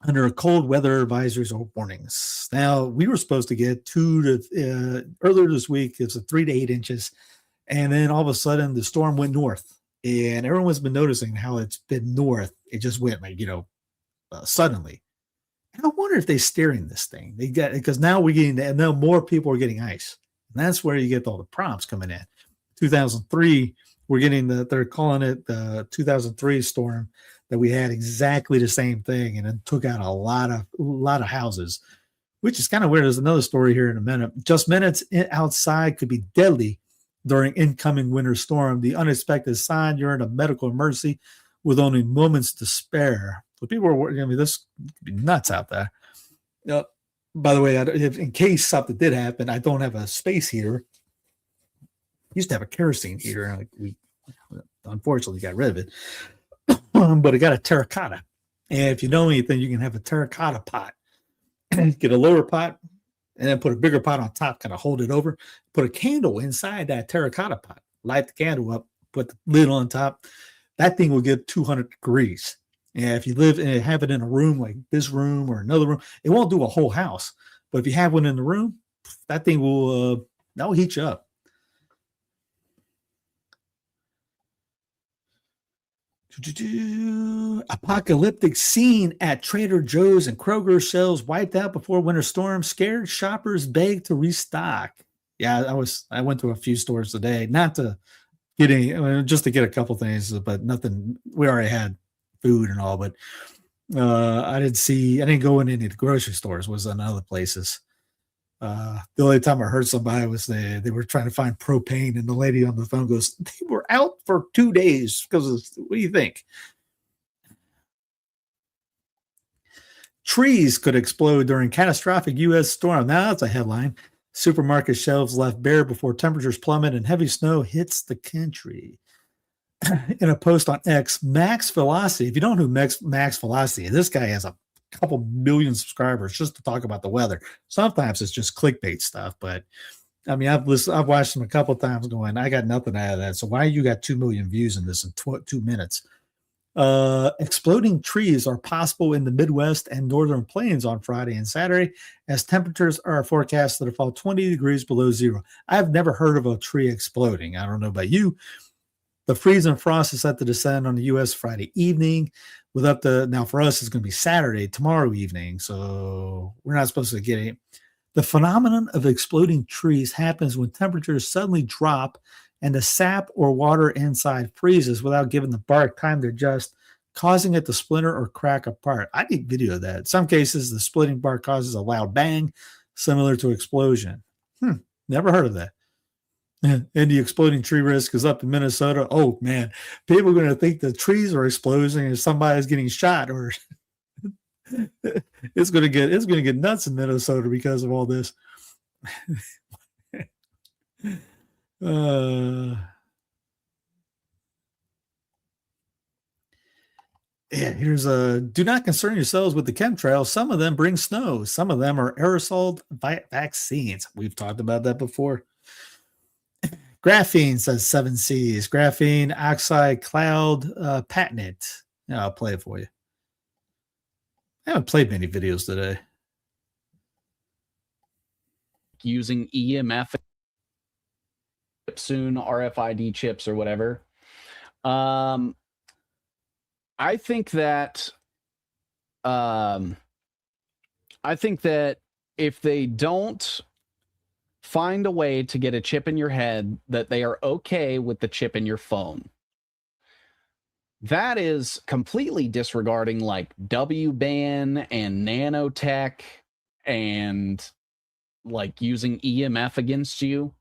under cold weather advisories or warnings. Now, we were supposed to get earlier this week, it's 3 to 8 inches. And then all of a sudden the storm went north, and everyone's been noticing how it's been north. It just went suddenly. And I wonder if they're steering this thing. Because now now more people are getting ice. And that's where you get all the prompts coming in. 2003, they're calling it the 2003 storm, that we had exactly the same thing, and it took out a lot of houses, which is kind of weird. There's another story here in a minute. Just minutes outside could be deadly during incoming winter storm. The unexpected sign you're in a medical emergency with only moments to spare. So people are working. I mean, this could be nuts out there. By the way, in case something did happen, I don't have a space heater. Used to have a kerosene heater. We unfortunately got rid of it. But it got a terracotta. And if you know anything, you can have a terracotta pot. Get a lower pot and then put a bigger pot on top, kind of hold it over. Put a candle inside that terracotta pot. Light the candle up, put the lid on top. That thing will get 200 degrees. And if you have it in a room like this room or another room, it won't do a whole house. But if you have one in the room, that thing will heat you up. Apocalyptic scene at Trader Joe's and Kroger, shelves wiped out before winter storm. Scared shoppers beg to restock. Yeah, I went to a few stores today, not to get just to get a couple things, but nothing. We already had food and all, but I didn't go in any of the grocery stores. Was in other places. The only time I heard somebody was they were trying to find propane, and the lady on the phone goes, "They were out for 2 days because what do you think?" Trees could explode during catastrophic U.S. storm. Now that's a headline. Supermarket shelves left bare before temperatures plummet and heavy snow hits the country. In a post on X, Max Velocity. If you don't know who Max Velocity is, this guy has a couple million subscribers just to talk about the weather. Sometimes it's just clickbait stuff, but I mean, I've watched him a couple of times going, I got nothing out of that. So why you got 2 million views in this in 2 minutes? Exploding trees are possible in the Midwest and Northern Plains on Friday and Saturday, as temperatures are forecasted to fall 20 degrees below zero. I've never heard of a tree exploding. I don't know about you. The freeze and frost is set to descend on the U.S. Friday evening. Now for us, it's going to be Saturday, tomorrow evening. So we're not supposed to get it. The phenomenon of exploding trees happens when temperatures suddenly drop and the sap or water inside freezes without giving the bark time to adjust, causing it to splinter or crack apart. I need video of that. In some cases, the splitting bark causes a loud bang, similar to explosion. Never heard of that. And the exploding tree risk is up in Minnesota. Oh man, people are going to think the trees are exploding and somebody's getting shot, or it's going to get nuts in Minnesota because of all this. Yeah, here's a do not concern yourselves with the chemtrails. Some of them bring snow. Some of them are aerosol vaccines. We've talked about that before. Graphene says 7Cs. Graphene oxide cloud patent. Yeah, I'll play it for you. I haven't played many videos today. Using EMF soon, RFID chips or whatever. I think that if they don't find a way to get a chip in your head, that they are okay with the chip in your phone. That is completely disregarding like W-ban and nanotech and like using EMF against you.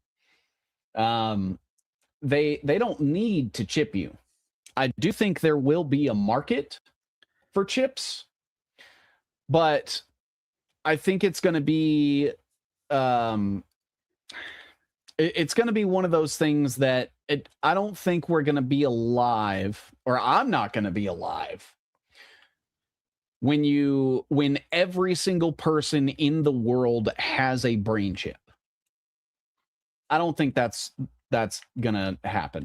They don't need to chip you. I do think there will be a market for chips, but I think it's going to be it's going to be one of those things that I don't think we're going to be alive, or I'm not going to be alive when every single person in the world has a brain chip. I don't think that's going to happen.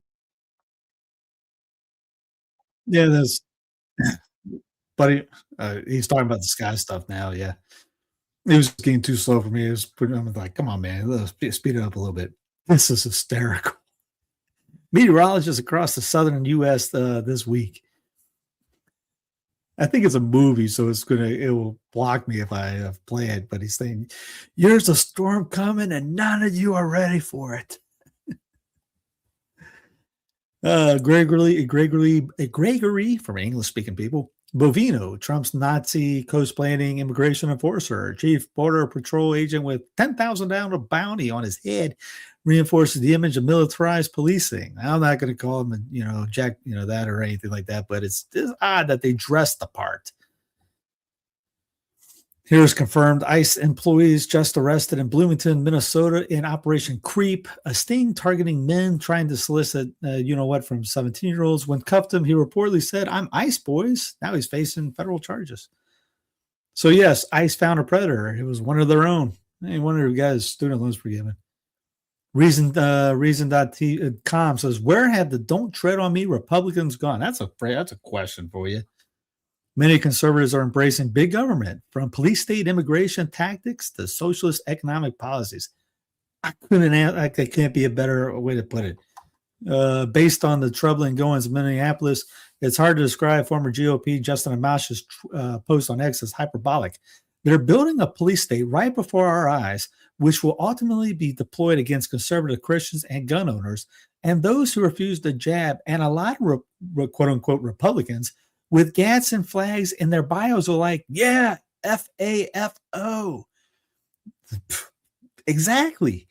Yeah, there's buddy. He's talking about the sky stuff now. Yeah, it was getting too slow for me. It was putting. I'm like, come on, man, let's speed it up a little bit. This is hysterical. Meteorologists across the southern U.S. This week. I think it's a movie, so it will block me if I play it. But he's saying, "There's a storm coming, and none of you are ready for it." Gregory from English-speaking people. Bovino, Trump's Nazi coast-planning immigration enforcer, chief border patrol agent with $10,000 bounty on his head, reinforces the image of militarized policing. I'm not going to call him, Jack, that or anything like that, but it's odd that they dressed the part. Here's confirmed ICE employees just arrested in Bloomington, Minnesota in Operation Creep, a sting targeting men trying to solicit, from 17-year-olds. When cuffed him, he reportedly said, "I'm ICE, boys." Now he's facing federal charges. So yes, ICE found a predator. It was one of their own. I wonder if he got his student loans forgiven. Reason.com says, "Where have the don't tread on me Republicans gone?" That's a question for you. Many conservatives are embracing big government, from police state immigration tactics to socialist economic policies. That can't be a better way to put it. Based on the troubling goings of Minneapolis, it's hard to describe former GOP Justin Amash's post on X as hyperbolic. They're building a police state right before our eyes, which will ultimately be deployed against conservative Christians and gun owners and those who refuse to jab, and a lot of quote-unquote Republicans with gats and flags in their bios are like, yeah, FAFO. Exactly.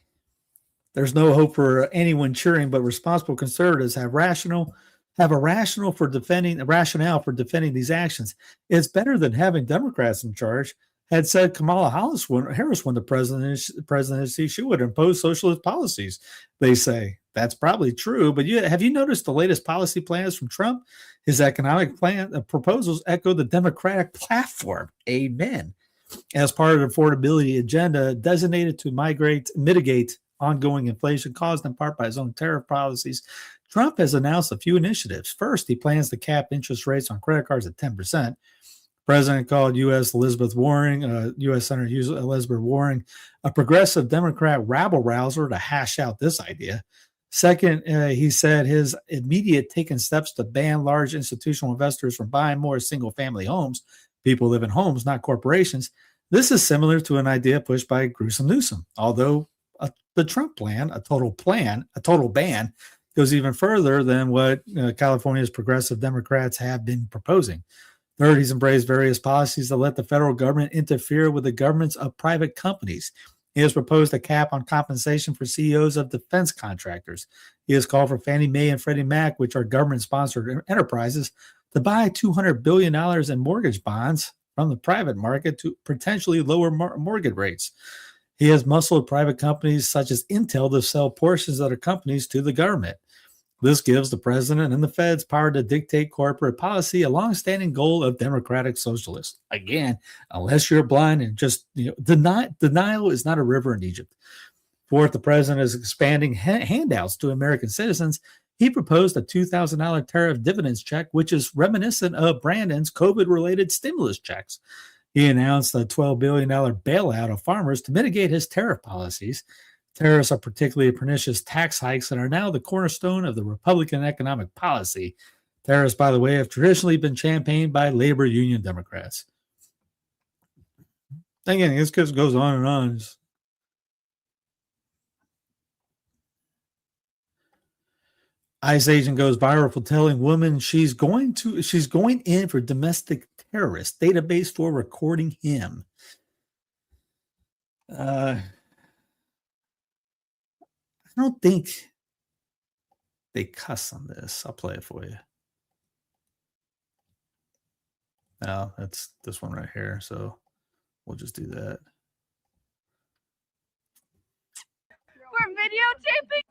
There's no hope for anyone cheering, but responsible conservatives have a rationale for defending these actions. It's better than having Democrats in charge. Had said Kamala Harris won the presidency, she would impose socialist policies. They say that's probably true, but have you noticed the latest policy plans from Trump? His economic plan proposals echo the Democratic platform. Amen. As part of the affordability agenda designated to mitigate ongoing inflation caused in part by his own tariff policies, Trump has announced a few initiatives. First, he plans to cap interest rates on credit cards at 10%. President called U.S. Senator Elizabeth Warren, a progressive Democrat rabble-rouser, to hash out this idea. Second, he said his immediate taken steps to ban large institutional investors from buying more single-family homes. People live in homes, not corporations. This is similar to an idea pushed by Gruesome Newsom, although the Trump plan, a total ban, goes even further than what California's progressive Democrats have been proposing. Third, he's embraced various policies that let the federal government interfere with the governments of private companies. He has proposed a cap on compensation for CEOs of defense contractors. He has called for Fannie Mae and Freddie Mac, which are government-sponsored enterprises, to buy $200 billion in mortgage bonds from the private market to potentially lower mortgage rates. He has muscled private companies such as Intel to sell portions of their companies to the government. This gives the president and the feds power to dictate corporate policy, a longstanding goal of democratic socialists. Again, unless you're blind and just denial is not a river in Egypt. Fourth, the president is expanding handouts to American citizens. He proposed a $2,000 tariff dividends check, which is reminiscent of Brandon's COVID-related stimulus checks. He announced a $12 billion bailout of farmers to mitigate his tariff policies. Tariffs are particularly pernicious tax hikes and are now the cornerstone of the Republican economic policy. Tariffs, by the way, have traditionally been championed by labor union Democrats. Again, this just goes on and on. ICE agent goes viral for telling woman she's going in for domestic terrorist database for recording him. I don't think they cuss on this. I'll play it for you. No, that's this one right here. So we'll just do that. We're videotaping.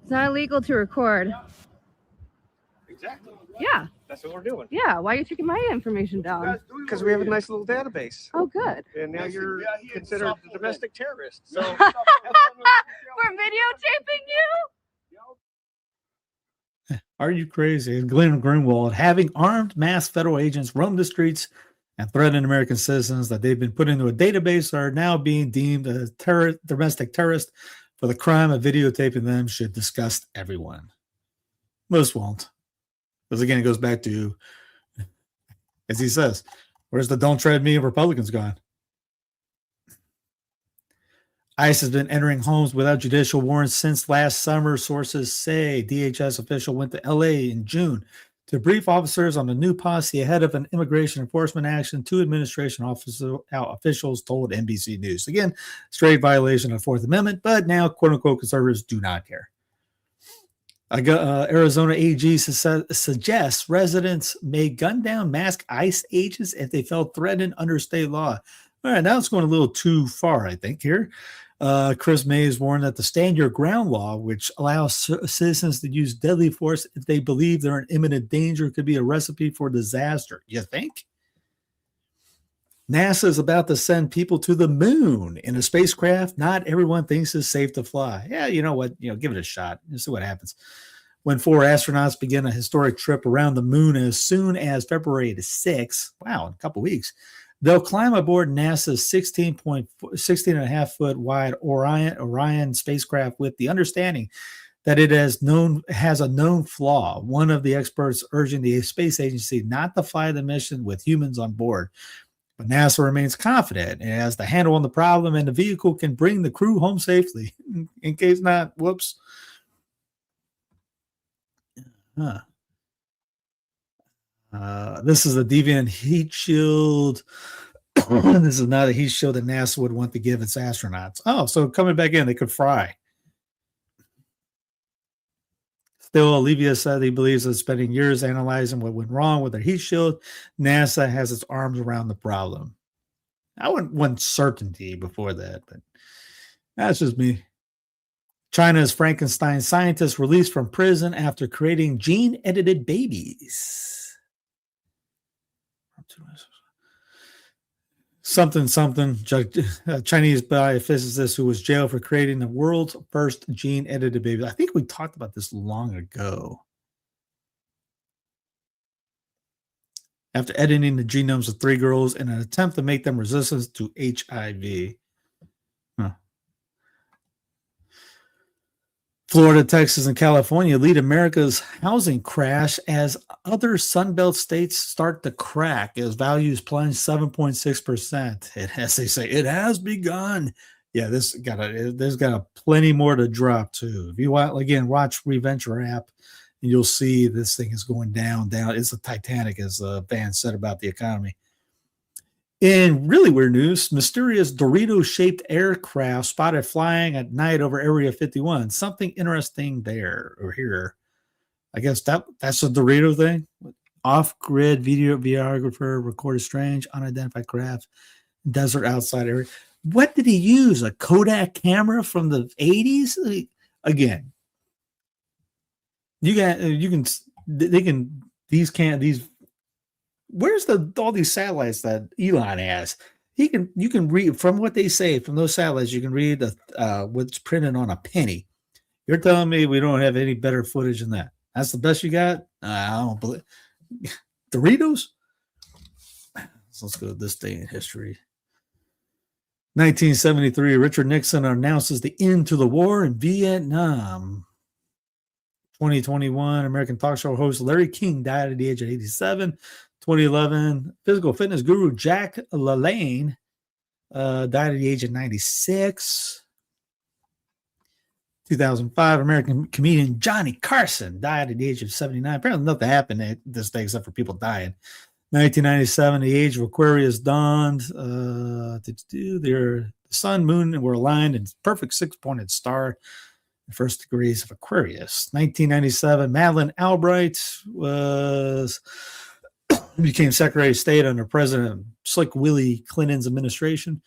It's not illegal to record. Exactly. Yeah. That's what we're doing. Yeah. Why are you taking my information down? Because we have a nice little database. Oh, good. And now you're considered a domestic terrorist. So We're videotaping you? Are you crazy? Glenn Greenwald having armed mass federal agents roam the streets and threaten American citizens that they've been put into a database are now being deemed a domestic terrorist for the crime of videotaping them should disgust everyone. Most won't. Because again, it goes back to, as he says, where's the don't tread me of Republicans gone? ICE has been entering homes without judicial warrants since last summer, sources say. DHS official went to LA in June to brief officers on the new policy ahead of an immigration enforcement action. Two administration officials told NBC News. Again, straight violation of the Fourth Amendment, but now, quote-unquote, conservatives do not care. Arizona AG suggests residents may gun down masked ICE agents if they felt threatened under state law. All right, now it's going a little too far, I think, here. Chris Mays warned that the Stand Your Ground law, which allows citizens to use deadly force if they believe they're in imminent danger, could be a recipe for disaster. You think? NASA is about to send people to the moon in a spacecraft not everyone thinks is safe to fly. Yeah, you know what? Give it a shot. Just see what happens. When 4 astronauts begin a historic trip around the moon as soon as February 6th, wow, in a couple weeks, they'll climb aboard NASA's 16.5 foot wide Orion spacecraft with the understanding that it has a known flaw. One of the experts urging the space agency not to fly the mission with humans on board. But NASA remains confident it has the handle on the problem and the vehicle can bring the crew home safely. In case not, whoops. This is a deviant heat shield. This is not a heat shield that NASA would want to give its astronauts. Oh, so coming back in, they could fry. Still, Olivia said he believes that spending years analyzing what went wrong with their heat shield, NASA has its arms around the problem. I wouldn't want certainty before that, but that's just me. China's Frankenstein scientist released from prison after creating gene-edited babies. Something. A Chinese biophysicist who was jailed for creating the world's first gene-edited baby. I think we talked about this long ago. After editing the genomes of 3 girls in an attempt to make them resistant to HIV. Florida, Texas, and California lead America's housing crash as other Sunbelt states start to crack as values plunge 7.6%. As they say, it has begun. Yeah, there's got plenty more to drop too. If you want, again, watch Reventure app, and you'll see this thing is going down. It's a Titanic, as Van said about the economy. In really weird news, mysterious Dorito-shaped aircraft spotted flying at night over Area 51. Something interesting there or here. I guess that's a Dorito thing. Off-grid videographer recorded strange unidentified craft, desert outside area. What did he use? A Kodak camera from the 80s? Again, Where's all these satellites that Elon has? You can read from what they say from those satellites. You can read what's printed on a penny. You're telling me we don't have any better footage than that? That's the best you got? I don't believe. Doritos. So let's go to this day in history. 1973, Richard Nixon announces the end to the war in Vietnam. 2021, American talk show host Larry King died at the age of 87. 2011, physical fitness guru Jack LaLanne died at the age of 96. 2005, American comedian Johnny Carson died at the age of 79. Apparently nothing happened at this day except for people dying. 1997, the age of Aquarius dawned. The sun, moon were aligned in perfect six-pointed star, the first degrees of Aquarius. 1997, Madeleine Albright became Secretary of State under President Slick Willie Clinton's administration.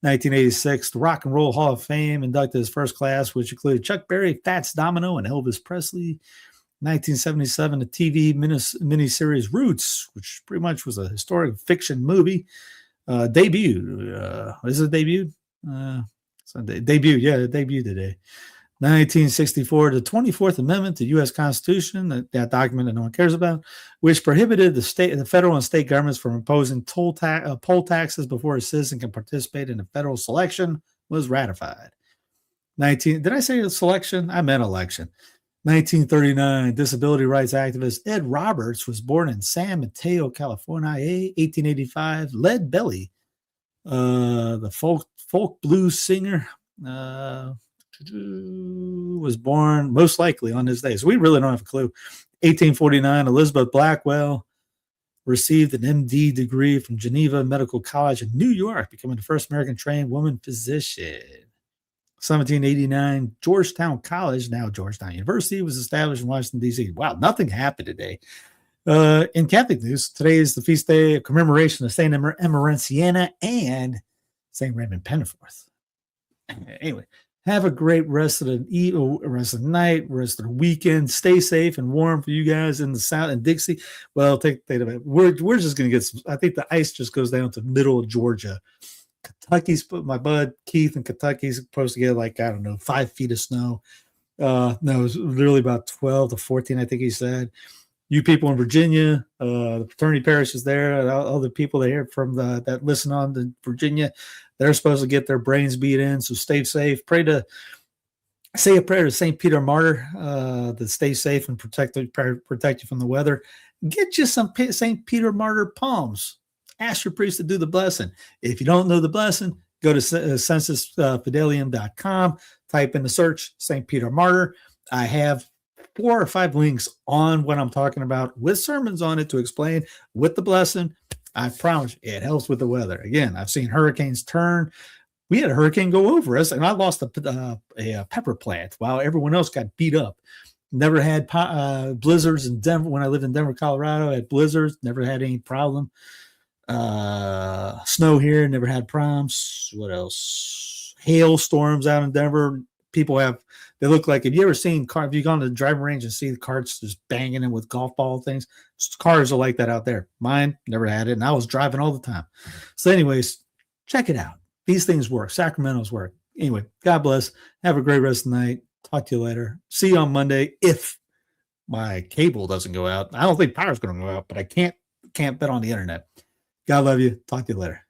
1986, the Rock and Roll Hall of Fame inducted his first class, which included Chuck Berry, Fats Domino, and Elvis Presley. 1977, the TV miniseries Roots, which pretty much was a historic fiction movie, debuted. Is it debuted? Debuted, yeah, it debuted today. 1964, the 24th Amendment to the U.S. Constitution, that document that no one cares about, which prohibited the federal and state governments from imposing poll taxes before a citizen can participate in a federal selection, was ratified. Did I say selection? I meant election. 1939, disability rights activist Ed Roberts was born in San Mateo, California. 1885, Lead Belly, the folk blues singer, was born most likely on this day. So we really don't have a clue. 1849, Elizabeth Blackwell received an MD degree from Geneva Medical College in New York, becoming the first American trained woman physician. 1789, Georgetown College, now Georgetown University, was established in Washington, D.C. Wow, nothing happened today. In Catholic news, today is the feast day of commemoration of St. Emerenciana and St. Raymond Penteforth. Anyway, have a great rest of the night, rest of the weekend. Stay safe and warm for you guys in the South and Dixie. Well, we're just going to get some. I think the ice just goes down to middle of Georgia. Kentucky's, my bud Keith in Kentucky's supposed to get 5 feet of snow. No, it's literally about 12 to 14, I think he said. You people in Virginia, the fraternity parish is there. All the people there from that listen on to Virginia, they're supposed to get their brains beat in. So stay safe. Say a prayer to St. Peter Martyr to stay safe and protect you from the weather. Get you some St. Peter Martyr palms. Ask your priest to do the blessing. If you don't know the blessing, go to censusfidelium.com, type in the search St. Peter Martyr. I have 4 or 5 links on what I'm talking about with sermons on it to explain with the blessing. I promise you, it helps with the weather. Again, I've seen hurricanes turn. We had a hurricane go over us, and I lost a pepper plant while everyone else got beat up. Never had blizzards in Denver. When I lived in Denver, Colorado, I had blizzards. Never had any problem. Snow here, never had problems. What else? Hailstorms out in Denver. People they look like, have you ever seen have you gone to the driving range and see the carts just banging in with golf ball things? Cars are like that out there. Mine never had it, and I was driving all the time. So anyways, check it out. These things work. Sacramento's work. Anyway, God bless. Have a great rest of the night. Talk to you later. See you on Monday if my cable doesn't go out. I don't think power's going to go out, but I can't bet on the internet. God love you. Talk to you later.